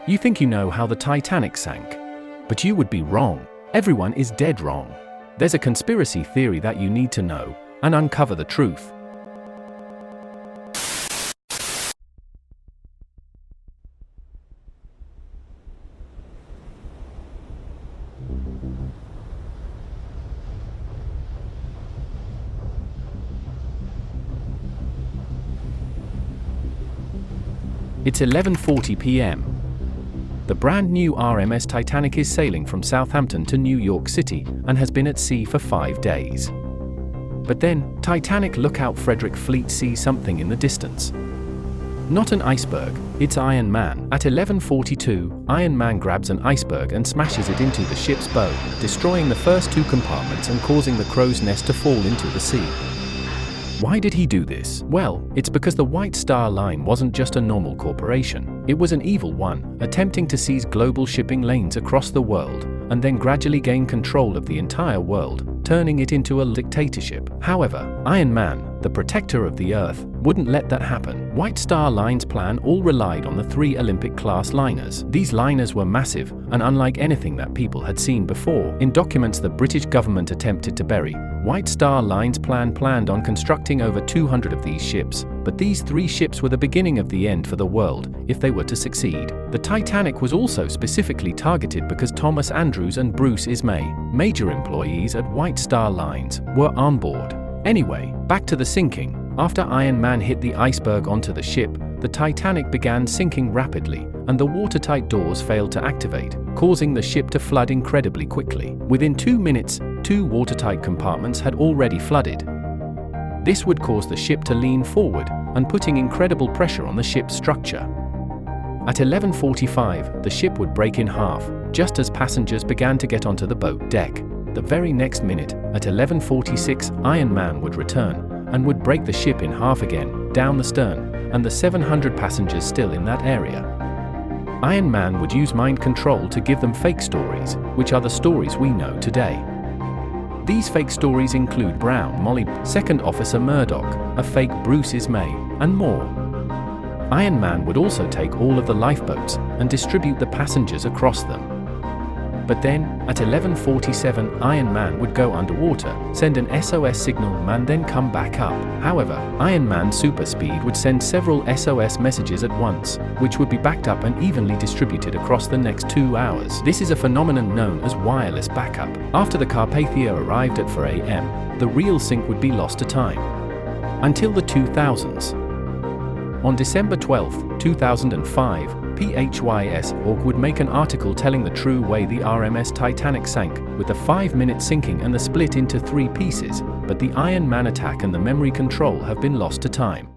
You think you know how the Titanic sank. But you would be wrong. Everyone is dead wrong. There's a conspiracy theory that you need to know and uncover the truth. It's 11:40 p.m. The brand new RMS Titanic is sailing from Southampton to New York City and has been at sea for 5 days. But then, Titanic lookout Frederick Fleet sees something in the distance. Not an iceberg, it's Iron Man. At 11:42, Iron Man grabs an iceberg and smashes it into the ship's bow, destroying the first 2 compartments and causing the crow's nest to fall into the sea. Why did he do this? Well, it's because the White Star Line wasn't just a normal corporation. It was an evil one, attempting to seize global shipping lanes across the world, and then gradually gain control of the entire world, turning it into a dictatorship. However, Iron Man, the protector of the Earth, wouldn't let that happen. White Star Line's plan all relied on the 3 Olympic-class liners. These liners were massive, and unlike anything that people had seen before. In documents the British government attempted to bury, White Star Line's planned on constructing over 200 of these ships, but these 3 ships were the beginning of the end for the world, if they were to succeed. The Titanic was also specifically targeted because Thomas Andrews and Bruce Ismay, major employees at White Star Lines, were on board. Anyway, back to the sinking. After Iron Man hit the iceberg onto the ship, the Titanic began sinking rapidly, and the watertight doors failed to activate, causing the ship to flood incredibly quickly. Within 2 minutes, 2 watertight compartments had already flooded. This would cause the ship to lean forward, and putting incredible pressure on the ship's structure. At 11:45, the ship would break in half, just as passengers began to get onto the boat deck. The very next minute, at 11:46, Iron Man would return, and would break the ship in half again, down the stern, and the 700 passengers still in that area. Iron Man would use mind control to give them fake stories, which are the stories we know today. These fake stories include Brown Molly, Second Officer Murdoch, a fake Bruce Ismay, and more. Iron Man would also take all of the lifeboats and distribute the passengers across them. But then, at 11:47, Iron Man would go underwater, send an SOS signal and then come back up. However, Iron Man's super speed would send several SOS messages at once, which would be backed up and evenly distributed across the next 2 hours. This is a phenomenon known as wireless backup. After the Carpathia arrived at 4 a.m., the real sink would be lost to time. Until the 2000s. On December 12, 2005, PHYS.org would make an article telling the true way the RMS Titanic sank, with the 5-minute sinking and the split into 3 pieces, but the Iron Man attack and the memory control have been lost to time.